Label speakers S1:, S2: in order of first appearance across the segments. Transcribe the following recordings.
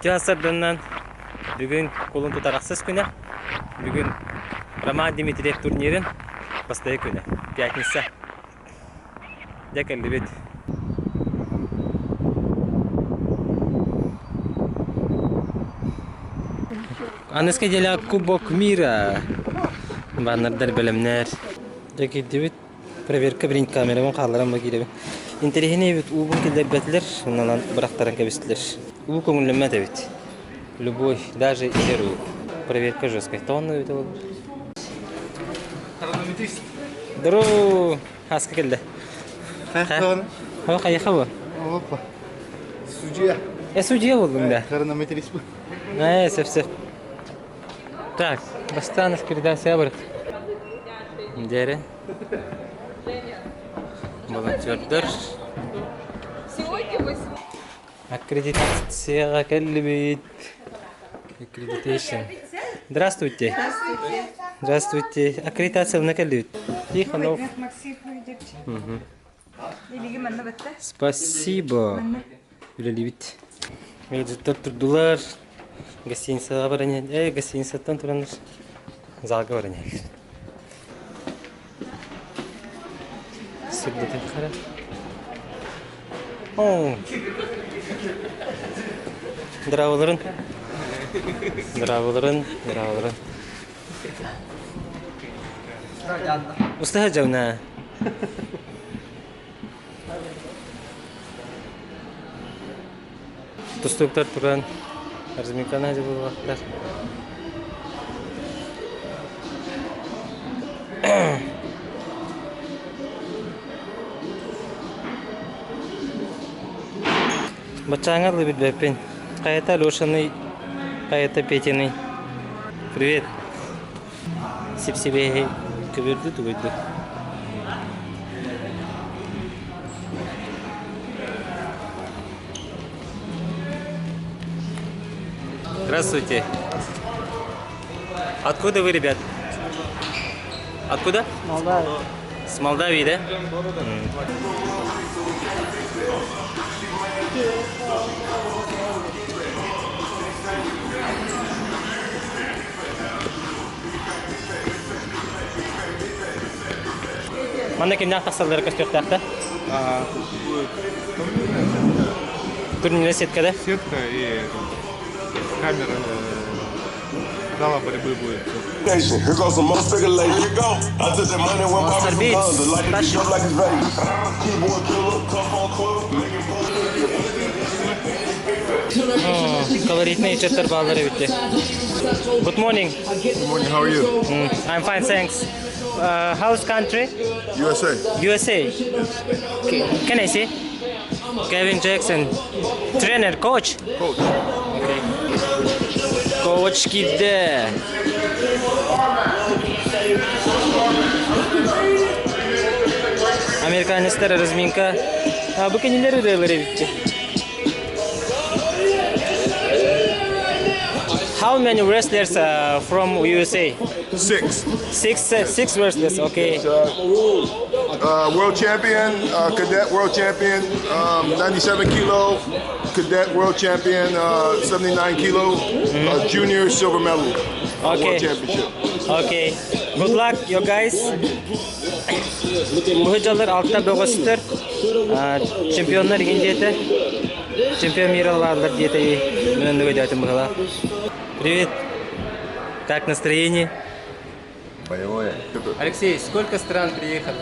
S1: Жасырдынан бүгін қолын тұтарақсыз күні. Бүгін Роман Дмитриев турнирін бастай күні. Пятница. Дәкәлі бет. Анысқа делі Кубок мира. Баннардар бәлімнер. Дәкәлі бет. Проверка бірін камерамен қаларам бағилебен. Интерехіне бет ұбын келдер бәтілер, оннан бірақтарын кәбістілер. У көңіліме де бет. Любой, даже игру. Проверка жесткая. Тонна бет олар.
S2: Хронометрист.
S1: Здорово! Хаска келді.
S2: Қаяқтағаны?
S1: Қаяқа бұл?
S2: Опа. Судья.
S1: Судья болдың да?
S2: Хронометрист бұл.
S1: Сәп-сәп. Так, бастан аккредитация барық. Дәрі. Волонтердер. Аккредитацияға келді бейт. Аккредитация. Здравствуйте. Здравствуйте. Аккредитация на келді бейт. Тихонов. Спасибо. Үлелі бейт. Мелжеттер тұрдылар. Гостиницаға бараняд. Гостиницаттан тұраныр. Залға бараняд. Sürdü tekrar. Здраволарын. Устаға жауна. Тұстықтар тұран. Арзымекана жа бұл вақтар. Бачаңарлы бит бәппен. Қайта Лешаный, қайта Петиный. Привет. Сеп-себе көберді түгейді. Здравствуйте. Откуда вы, ребят? Откуда?
S2: Молдавия.
S1: С Молдавии, да? Mana kimden kasılları köstüktü? Турнир сеткада?
S2: Сетка и камера зала борьбы будет.
S1: Monster Beats. Колоритные чаттер баллары битти. Good morning.
S3: Good morning, how are you?
S1: I'm fine, thanks. House country?
S3: USA.
S1: USA. Can I see? Kevin Jackson. Trainer, coach?
S3: Coach.
S1: Okay. Coach giddi. Amerikanistler разминка. Bu kendileri röyle bitti. How many wrestlers from USA?
S3: Six.
S1: Six wrestlers. Okay.
S3: World champion, cadet world champion, 97 kilo, cadet world champion, 79 kilo, junior silver medal.
S1: Okay.
S3: World championship.
S1: Okay. Good luck, you guys. Muhacallar altta bogostır. Чемпионlar индиете. Чемпион мира алалар диете. Мен өйдәтем бала. Привет. Как настроение?
S4: Боевое.
S1: Алексей, сколько стран приехало?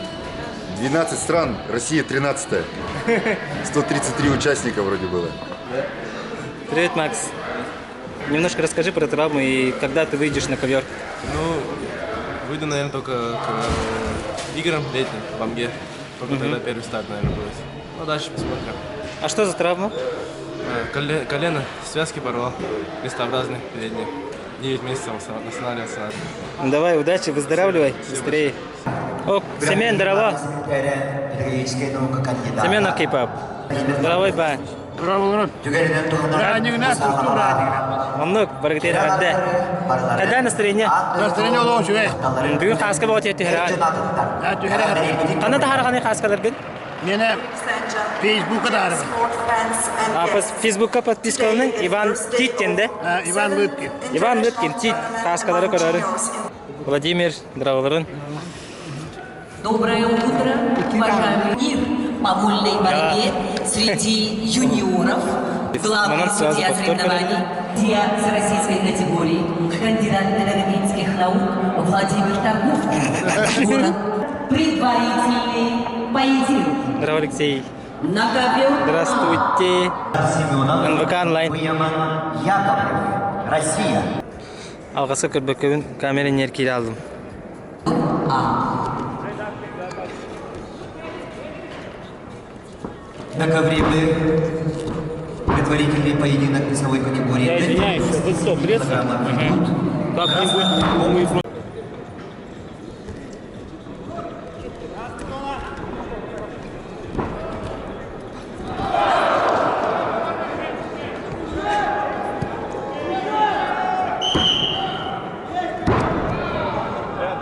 S4: 12 стран, Россия 13-я. 133 участника вроде было.
S1: Привет, Макс. Немножко расскажи про травму и когда ты выйдешь на ковер.
S5: Ну, выйду, наверное, только к играм летним в Амге. Только тогда первый старт, наверное, будет. Ну, дальше посмотрим.
S1: А что за травма?
S5: Колено, связки порвал, листообразные передние. 9 месяцев останавливался.
S1: Ну, давай, удачи, выздоравливай быстрее. О, Семен, здорово. Семен Акипап. Здоровый ба. Мамнук, баргатин адде. Когда настроение?
S2: Настроение лучше.
S1: Бүгін қасқа болады еті херан. Қандай тахарғаны қасқалар гүн?
S2: Мені Facebook'a da arama.
S1: Facebook'a подпискалının Иван Титтин, да?
S2: Иван Лыпкин.
S1: Иван Лыпкин, Тит, каскалары көрөрү. Владимир Драволарын.
S6: Доброе утро, уважаемый мир по вольной борьбе среди юниоров. Главный судья соревнований, судья с российской категории, кандидат педагогических наук Владимир Тарковский. Город. Предварительный поединок.
S1: Здравствуй, Алексей.
S6: На ковер.
S1: Здравствуйте. НВК онлайн.
S7: Яковлев, Россия.
S1: Алғасы көрбөкөбүн камера неркире алдым.
S7: На ковре Б. Предварительный поединок весовой категории. Я извиняюсь, вы что, пресса? Как-нибудь.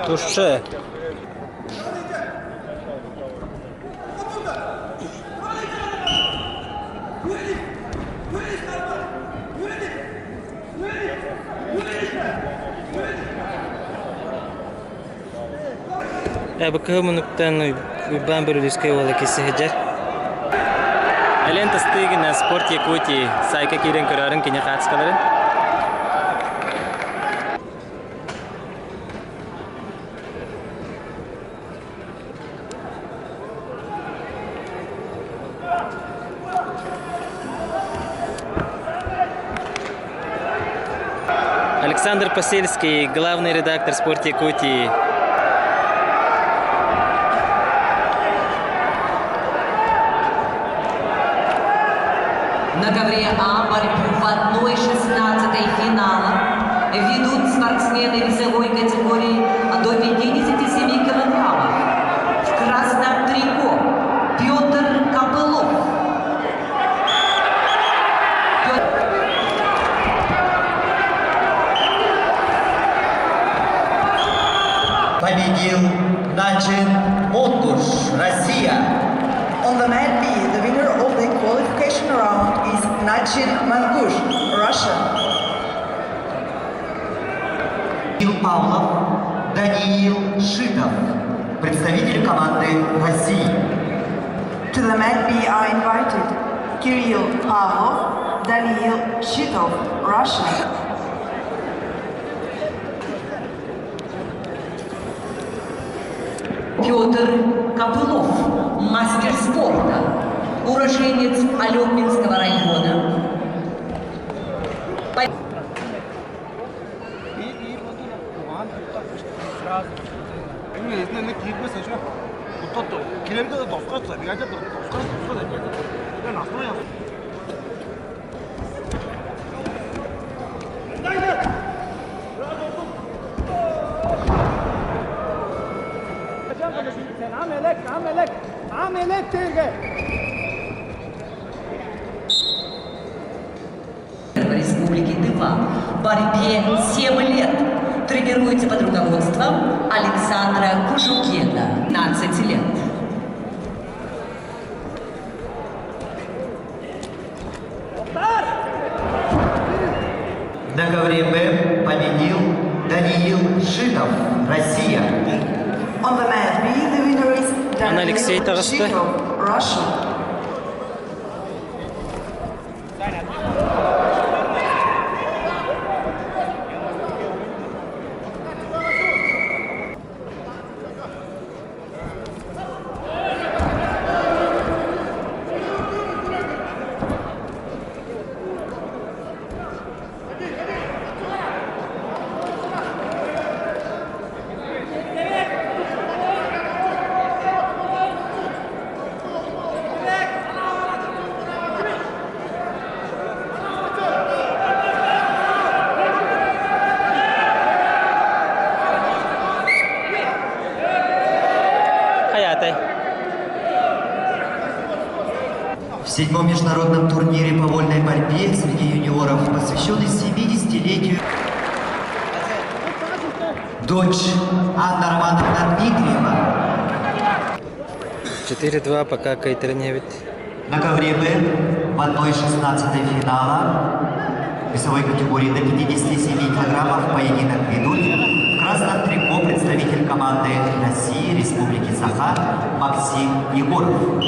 S1: Туше. Бакы мунуктан уйбан бөрүлүскө ола кеси хеджер. Элен тастыгына спорт Якутии сайка кирен көрөрүн кине катыскаларын. Александр Посельский, главный редактор «Спорт Якутии».
S6: На ковре А борьбу в 1/16 финала ведут спортсмены весовой категории до 57 килограммов. В красном трико Петр Копылов.
S7: Победил Начин Монгуш, Россия.
S8: On the mat B, the winner of the qualification round is Nachin Mangush, Russia.
S7: Павлов, Даниил Шитов, представитель команды России.
S8: To the mat B are invited Kirill Pavlov, Daniil Shitov, Russia.
S6: Петр Копылов, мастер спорта, уроженец Алепинского района. В Республике Тыва борьбе 7 лет. Тренируется под руководством Александра Кужукена, 15 лет.
S7: На ковре Б победил Даниил Шитов, Россия.
S8: On the mat B, the winner is
S1: Алексей
S8: Daniil
S1: Тарасты.
S8: Shitov, Russia.
S7: В седьмом международном турнире по вольной борьбе среди юниоров, посвященный 70-летию, дочь Анна Романовна Дмитриева.
S1: 4-2, пока Кайтер не ведь.
S7: На ковре Б в 1/16 финала весовой категории до 57 килограммов поединок ведут в красном трико представитель команды России Республики Саха Максим Егоров.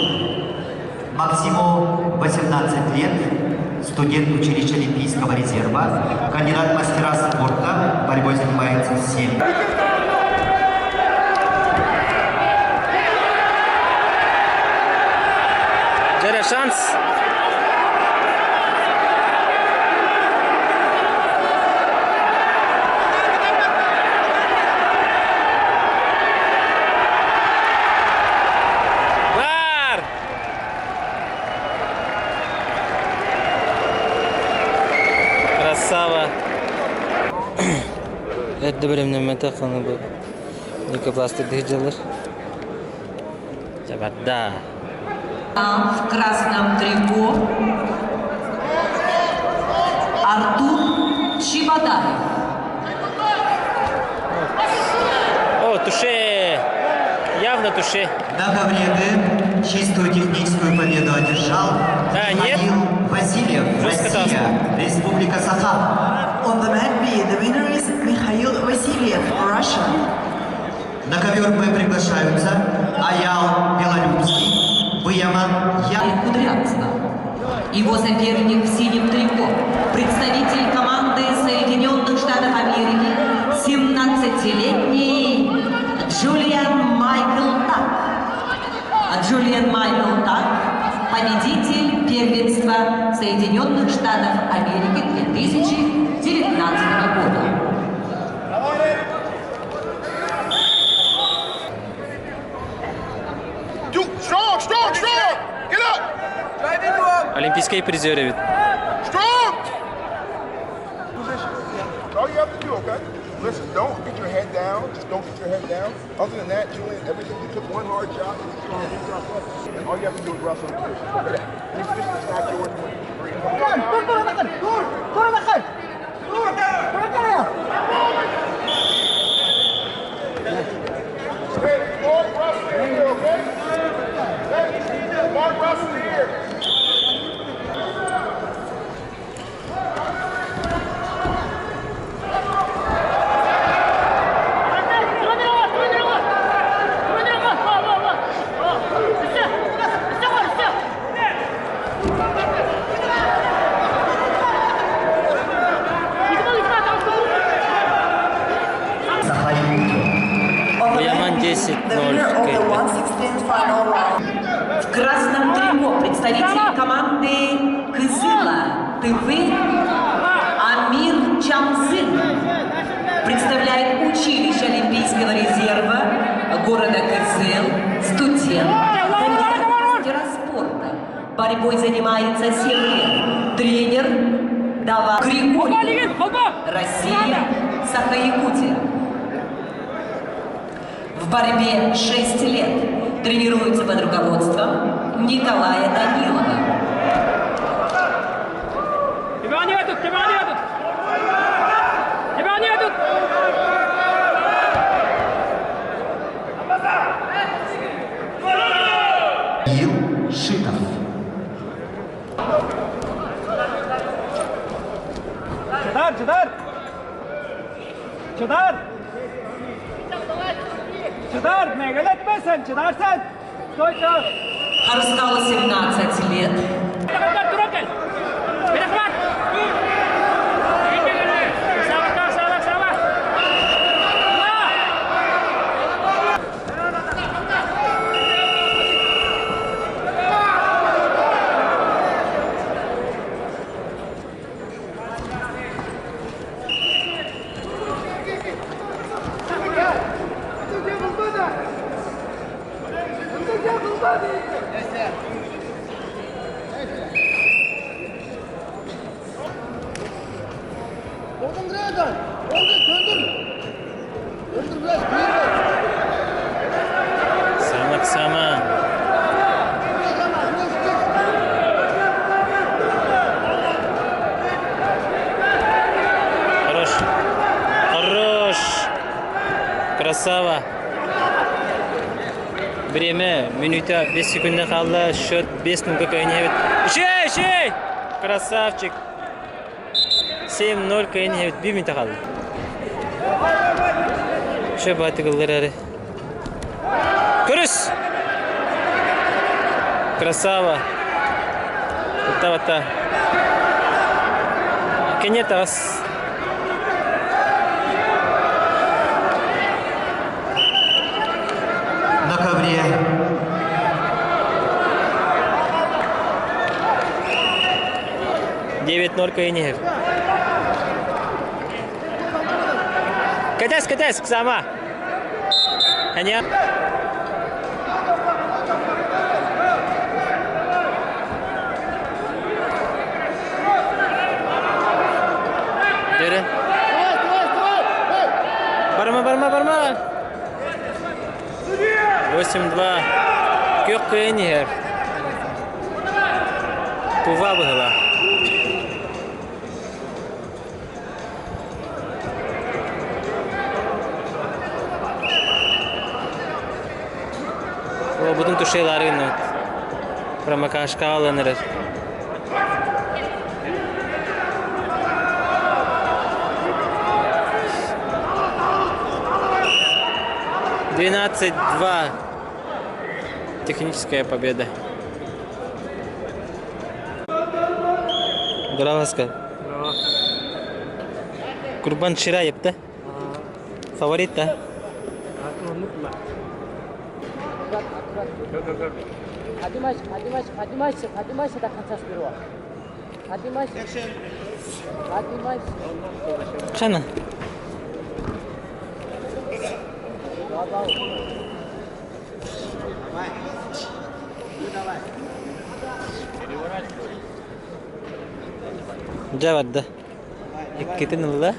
S7: Максиму 18 лет, студент училища Олимпийского резерва, кандидат в мастера спорта, борьбой занимается 7.
S1: Джерри, шанс. Бар! Красава. Это білімнен мәтақаны бұл. Лейкопластырь дегіджалар. Жабарда.
S6: В красном трико Артур Чебодаев.
S1: О, туше! Явно туше.
S7: На ковре Д чистую техническую победу одержал Михаил Васильев, Россия, Республика Саха.
S8: On the mat B, the winner is Mikhail Vasilyev, Russia.
S7: На ковер Б приглашаются Аял Белорусский, Выяман
S6: И Кудрявцева. Его соперник в синем трико, представитель команды Соединенных Штатов Америки, 17-летний Джулиан Майкл Так. Джулиан Майкл Так, победитель первенства Соединенных Штатов Америки 2019 года.
S3: Strong, strong, strong! Get up!
S1: Олимпийские призеры ведь.
S3: Strong! All you have to do, okay? Listen, don't get your head down. Just don't get your head down. Other than that, Julian, everything you took one hard shot, and all you have to do is wrestle the position. Look at that. Any position that's not yours, three. Hey, Mark Russell here, okay? Hey, Mark Russell here.
S8: On the mat B, the winner of the 1/16 final round.
S6: В красном трико представитель команды Кызыла Тывы Амир Чамзын представляет училище Олимпийского резерва города Кызыл, студент, кандидат в мастера спорта. Борьбой занимается 7 лет. Тренер Дава Григорьев, Россия, Саха-Якутия. В борьбе 6 лет. Тренируется под руководством Николая Данилова.
S9: Тебя нету! Тебя нету! Тебя нету!
S7: Ил Шитов.
S9: Çıdar! Çıdar! Çıdar! Çıdar! Megal etme sen! Çıdar sen! Sтой, sтой!
S6: Харскалу 17 лет.
S9: Перехват! Перехват! Сава, сава, сава!
S1: Самак сама. Хорош. Хорош. Красава. Время, минута, 5 секунд қалды. Счет 5-0 Кайневит. Шей! Красавчик. 7-0 Кайневит. 1 минута қалды. Ще баты қылдыр әрі. Күріс! Красава. Вата. Кенет ағыз.
S7: На ковре
S1: 9-0 Кайневит. Катайся, сама. Аня. Барма. 8-2. Көк Кайневит. Тува бұғыла. Будем тушейларын промокашка алыныр. «12-2». Техническая победа. Здравствуйте. Курбан Шираев, да? Фаворит, да?
S9: Поднимайся до конца сперва. Поднимайся.
S1: Шана. Jawab dah. Kita nula.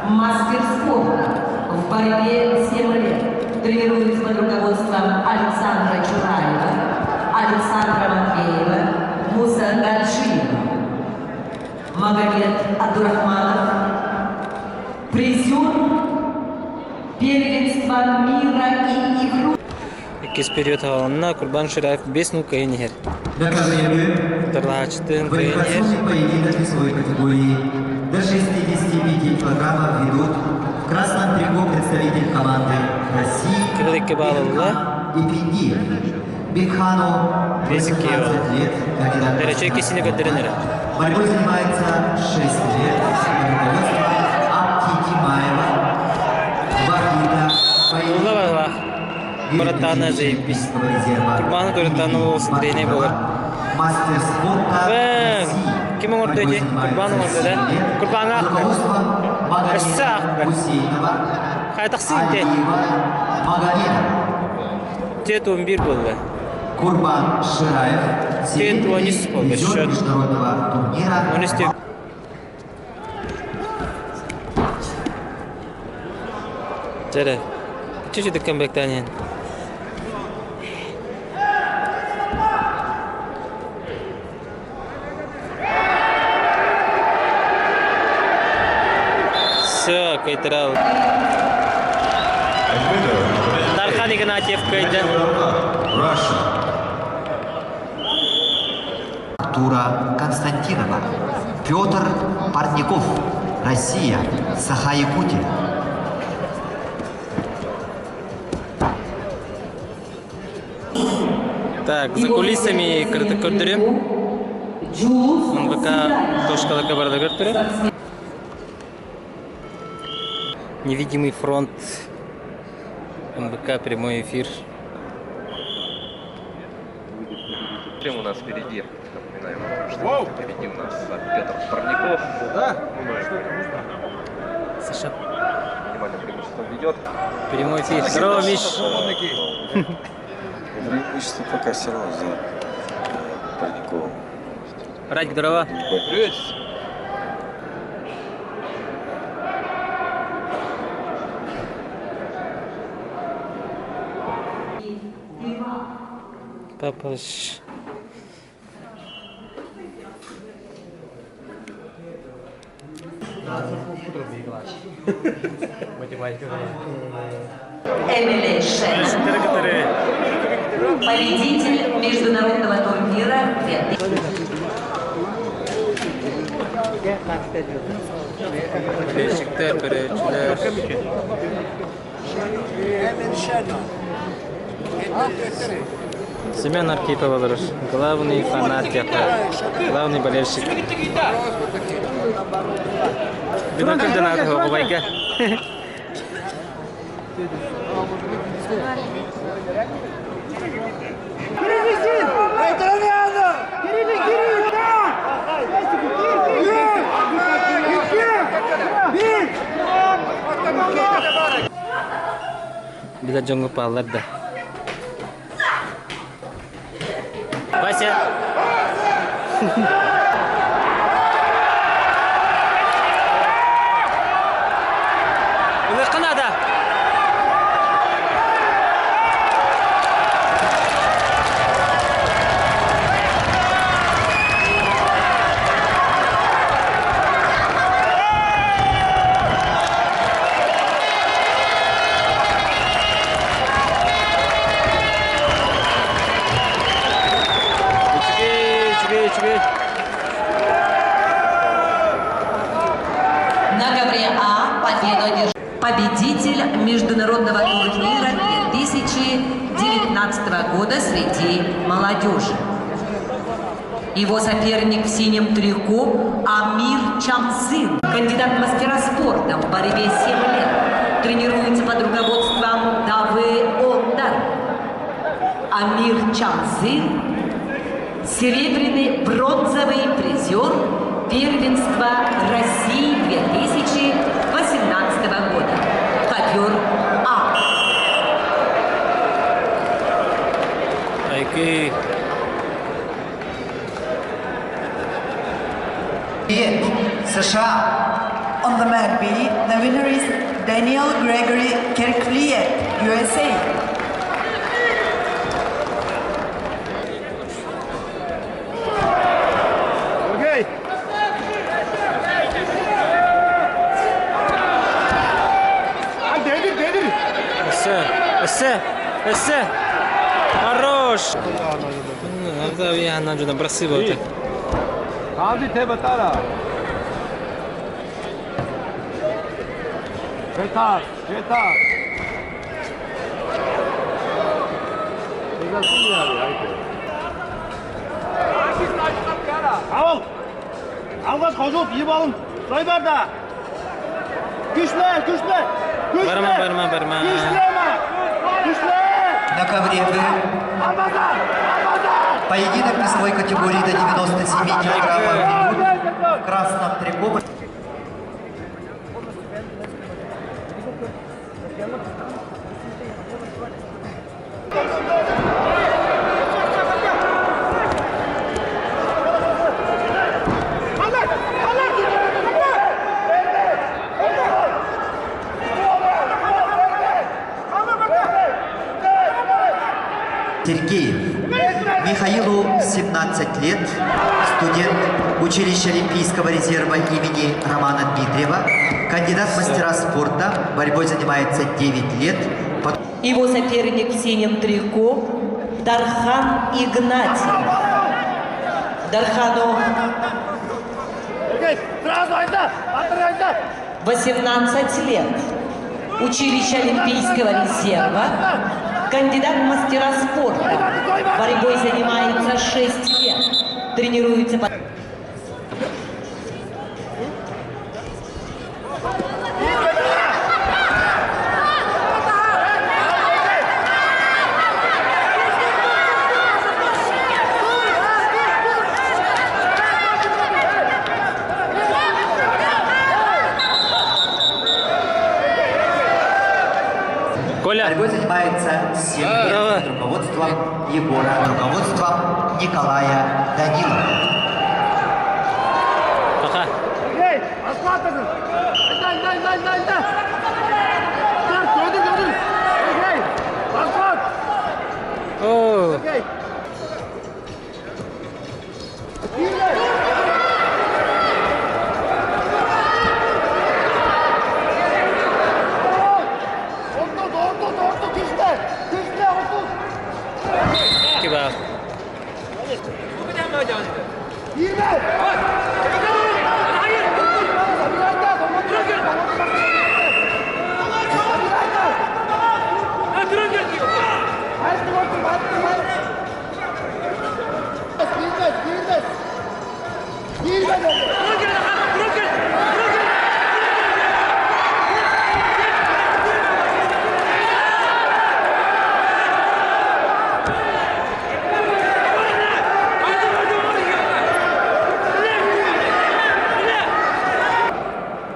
S6: Мастер спорта в борьбе 7 лет. Тренируется под руководством Александра Чураева, Александра Матвеева, Муса Гаджиева. Магомед Абдурахманов, призер первенства мира и игру.
S1: Ikis period havalanına Kurban Şirayev 5-0 Кайневит. Тарлачтын Кайневит.
S7: Квалификационный поединок весовой категории до 65 килограммов ведут в красном трико представитель команды России
S1: Кырдык балылы.
S7: Ипиндиев. Бекхану
S1: 18
S7: лет, кандидат.
S1: Дәрәҗә икесіне көттеренер.
S7: Борьбой занимается 6 лет под руководством Абтитимаева. Вахида
S1: Ула бала. Братаны заебись. Kurbanı Kırıtanlı olsun diye olur.
S7: Мастер спорта
S1: Бәң! Кем орды де? Kurbanı orada da. Kurbanı aklı. Әшсі ақпы. Қайтақсың де. Тет 11 болды.
S7: Курбан Шираев,
S1: Тет 13 болды.
S7: призер
S1: Счет
S7: международного турнира.
S1: 13. Жарай. Чуть-чуть декамбектанен. Все, кайтырау. Дархан Игнатьев кайды.
S7: Тура Константинова. Петр Парников. Россия. Саха-Якутия.
S1: Так, за кулисами көрдірем. МБК Тошкалыка барды көрдірем. Невидимый фронт. МБК прямой эфир.
S10: У нас впереди, напоминаем, что впереди у нас Петр Парников.
S1: Саша.
S10: Внимание, преимущество ведет.
S1: Прямой эфир. Здорово, Миш.
S11: Преимущество пока все равно за Парниковым.
S1: Радик, здорово.
S2: Привет.
S1: Папаш.
S6: Эмили Шеннон, победитель международного турнира 2000.
S1: Birleşikler, börekçiler. Семен Архипов, главный фанатик, главный болельщик. Бинокль надо бабайка. Bila jonggo palat dah. Вася. Ini kena dah.
S6: На ковре А победу одержал победитель международного турнира 2019 года среди молодежи. Его соперник в синем трико Амир Чамцин, кандидат в мастера спорта в борьбе 7 лет, тренируется под руководством Давы Ондар. Амир Чамцин – серебряный бронзовый призер первенства России 2018 года. Ковер А.
S1: Окей.
S7: США.
S8: On the mat B, the winner is Daniel Gregory Kerkliet, USA.
S2: Окей.
S1: Эссе. Хорош. Надо я надо бросать.
S2: Kaldı tebatara. Yeter. Güzelsin yani.
S9: Al. Alғаш қожып, еп алын. Сой барда. Күшле.
S1: Барма.
S9: Күшле.
S7: На ковре Б. Поединок весовой категории до 97 килограммов ведут в красном трико. Сергеев. Михаилу 17 лет, студент училища Олимпийского резерва имени Романа Дмитриева, кандидат в мастера спорта, борьбой занимается 9 лет.
S6: Его соперник в синем трико Дархан Игнатьев. Дархану 18 лет. Училище Олимпийского резерва. Кандидат в мастера спорта. Борьбой занимается 6 лет. Тренируется под...
S7: Борьбой занимается 7 лет под руководством Егора, руководством Николая Данилова.
S1: Пока.
S9: Ей, asfaltladın. Haydi. Dur, gördün. Ey, asfalt.
S1: О.
S9: Ey.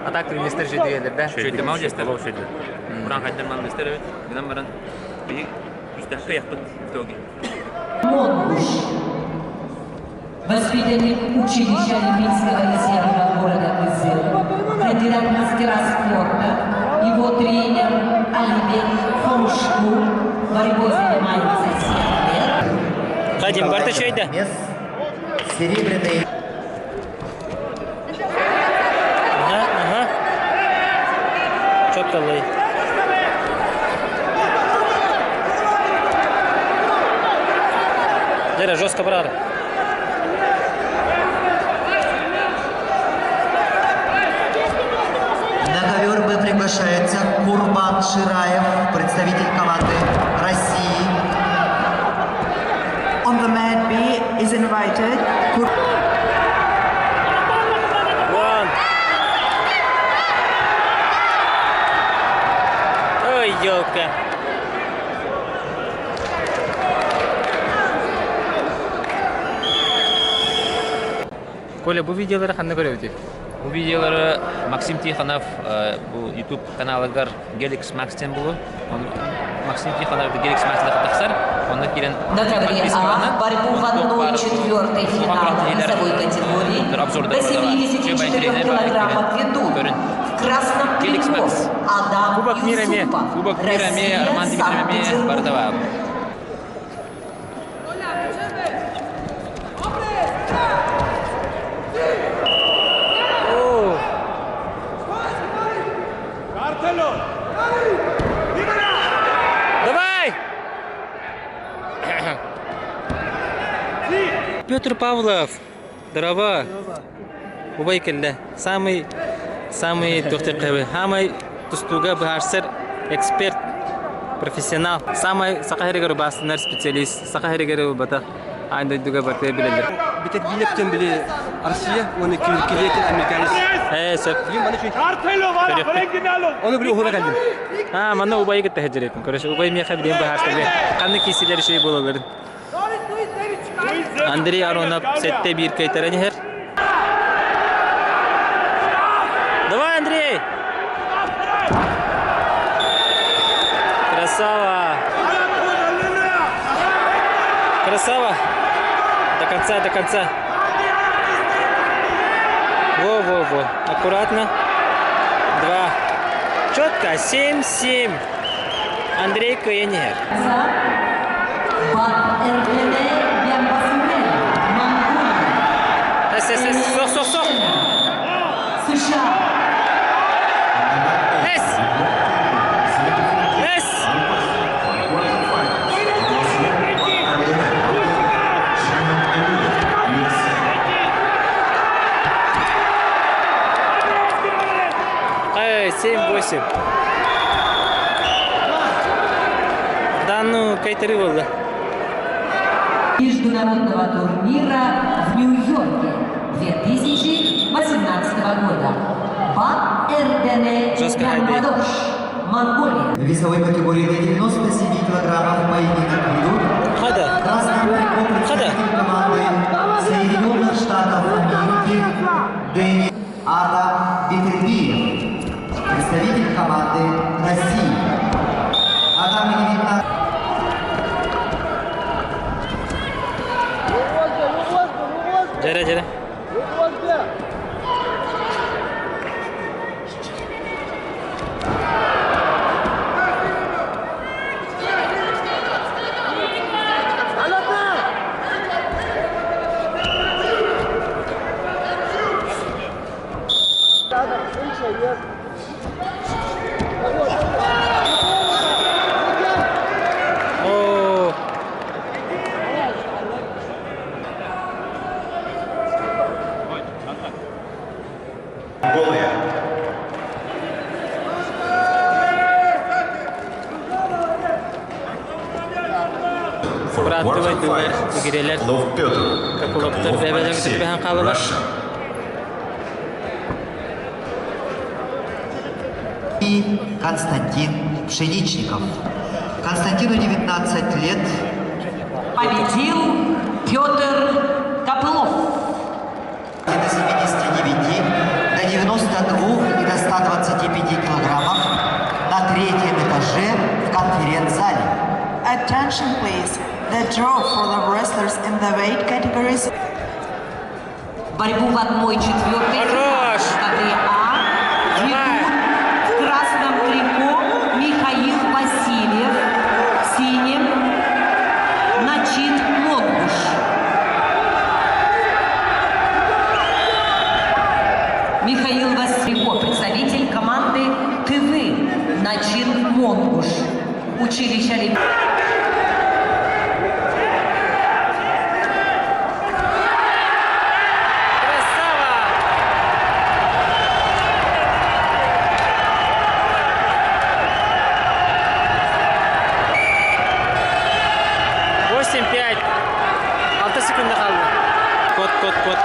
S1: Атак тренистер жүйдегелерді.
S12: Şöyle mal göster. Şöyle. Buran kaçtan mal göster evet. Giden baran bir üstte yapıp togi.
S6: Монбуш. Воспитанник училища Олимпийского резерва города Кызыл, кандидат мастера спорта, его тренер Алибек Хомшку, борьбой занимается 7 лет.
S1: Кадим, барты шөйді.
S7: Серебряный.
S1: Ага. Чоткалый. Жера, жестко брали.
S7: На ковер приглашается Курбан Шираев, представитель команды России.
S8: On the mat B is invited
S1: Вон. Ой, елка. Коля, bu videoları qanday ko'ryapti?
S12: Bu videoları Maksim Tixonov bu YouTube kanalыгар Gelix Max'ten bulu. Максим Тихонов Gelix Max'da qatnashar. Onda keyin
S6: На ковре А борьбу в 1/4 финала весовой категории до 74 килограммов ведут в красном трико Адам Юсупов.
S12: Кубок мира Арман Дмитриевич Бардова.
S1: Давай! Петр Павлов. Здорово. Убай келді. Самый тоқтықы. Самый тұстуға бұхарсыр эксперт, профессионал. Самый сақахерегер басынар специалист. Сақахерегер бата. Айдайдуға барты білелер.
S13: Битет билептен біле Россия, оны келетін американец.
S1: Сөп.
S13: Оны біле оғыра кәлдім.
S1: Мана убай кетті хеджеретін. Көріші, убай меха білен бұхарсыр. Қанды кесілер шей болаларын. Андрей Аронов сетте bir кайтаран her. Давай, Андрей! Красава! Красава! До конца. Во. Аккуратно. 2. Четко. 7-7. Андрей Каенер. Сох.
S6: США.
S1: Эй, 7-8. Да ну, кайтары болды.
S6: Международного турнира в Нью-Йорке 2018 года. Бат Эрдене Ганбадош, Монголия.
S7: В весовой категории до 97 килограммов поединок ведут в красном трико представитель команды Соединенных Штатов Америки Дэнни Адам Бетербиев, представитель команды России. Адам Бетербиев.
S1: Жара. attı gireler. Kapıloptur bebeden götürüp han kalırlar.
S7: И Константин Пшеничников. Константину 19 лет.
S6: Победил Петр Копылов.
S7: До 79, до 92 и до 125 килограммов на третьем этаже в конференц-зале.
S8: Attention please, the draw for the wrestlers in the weight categories.
S6: Борьбу в 1/4 финала категории А ведут в красном трико Михаил Васильев, в синем Начин Монгуш. Михаил Васильев, представитель команды ТВ Начин Монгуш. Училище Олимпийского.
S1: Код.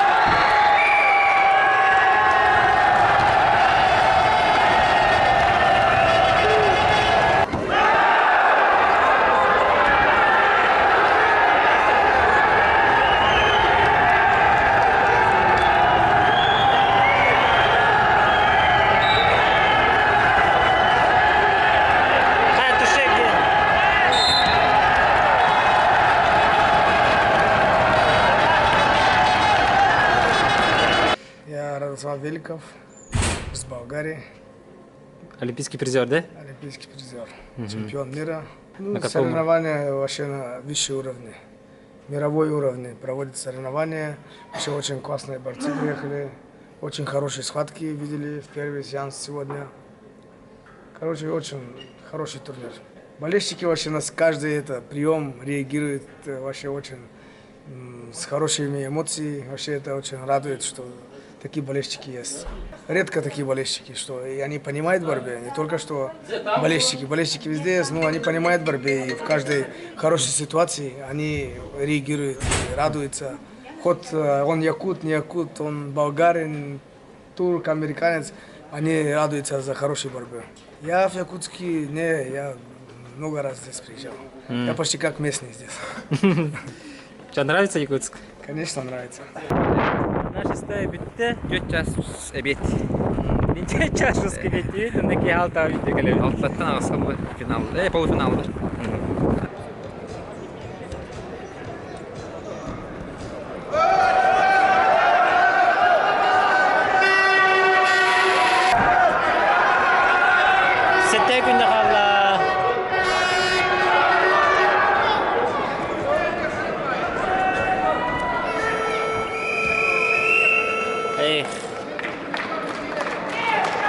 S14: Радослав Великов из Болгарии.
S1: Олимпийский призер, да?
S14: Олимпийский призер, чемпион мира.
S1: На
S14: Соревнования вообще на высшем уровне, мировой уровень. Проводят соревнования, вообще очень классные борцы приехали, очень хорошие схватки видели в первый сеанс сегодня. Короче, очень хороший турнир. Болельщики вообще на каждый прием реагируют вообще очень с хорошими эмоциями. Вообще это очень радует, что такие болельщики есть. Редко такие болельщики, что и они понимают борьбе, не только что болельщики. Болельщики везде есть, но они понимают борьбе, и в каждой хорошей ситуации они реагируют, радуются. Хоть он якут, не якут, он болгарин, турк, американец, они радуются за хорошую борьбу. Я в Якутске, я много раз здесь приезжал. Я почти как местный здесь.
S1: Тебе нравится Якутск?
S14: Конечно, нравится.
S1: Наша стая битте.
S12: 4 час обед.
S1: Нинче час русский битти, он такие алта битти галеви.
S12: Алтаттан асылы финал. Полуфиналдыр.
S1: Сетте күнде қалла.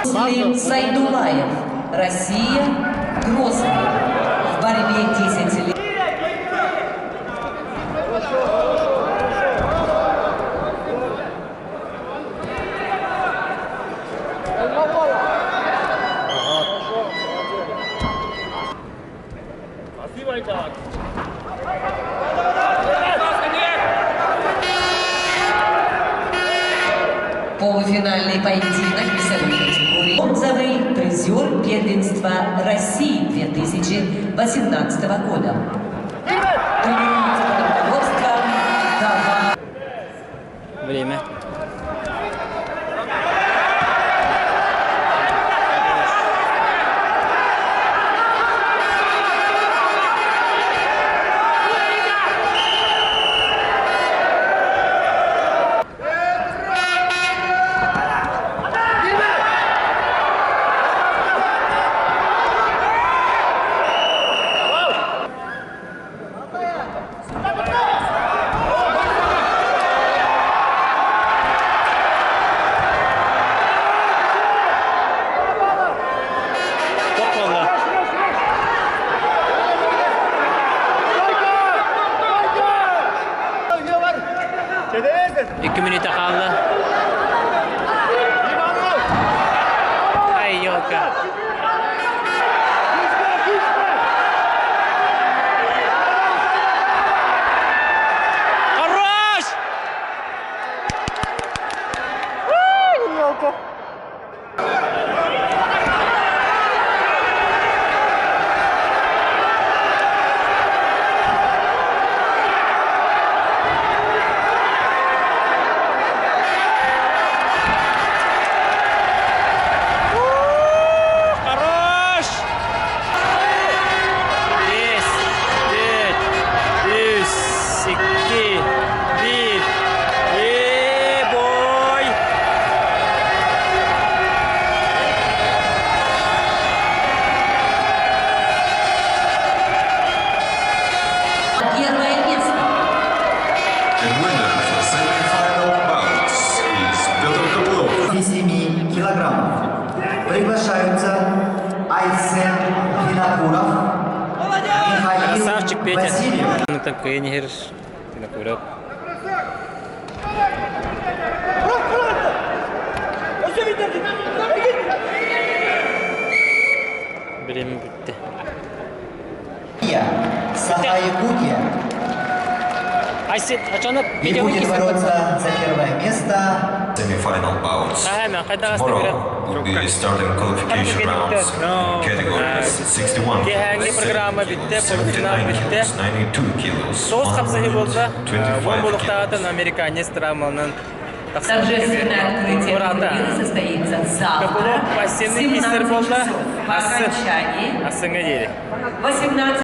S6: Муслим Сайдулаев, Россия, Грозный. В борьбе 10 лет. Полуфинальный поединок весовой категории. Бронзовый призер первенства России 2018 года.
S1: Время. İki minute kaldı. Ay yok ya.
S2: Careful.
S1: Хорош! Есть, 9, 3, 2, 1. Бой!
S6: Первое место.
S15: And winner for semi-final bouts is Петр Коблов.
S7: 57 килограммов. Приглашаются Айсен Винокуров, Михаил
S1: Красавчик, Петя.
S7: Васильев.
S1: Ну там Кенигер, Винокуров. Время бітті.
S7: Саха-Якутия.
S1: Айсен, ачанып,
S7: И будет бороться за первое место.
S15: Semi-final bouts. Tomorrow will be starting qualification rounds in categories 61
S1: Кехәңге программа бітті, полуфинал
S15: 79
S1: бітті.
S15: kilos, 92 kilos,
S1: Соғыс қапсығы болды.
S15: 125
S1: Болуқтағатын американец травмалынан.
S6: Торжественное открытие турнира состоится завтра в 17 часов. По окончании
S1: Асыңа деді.
S6: 18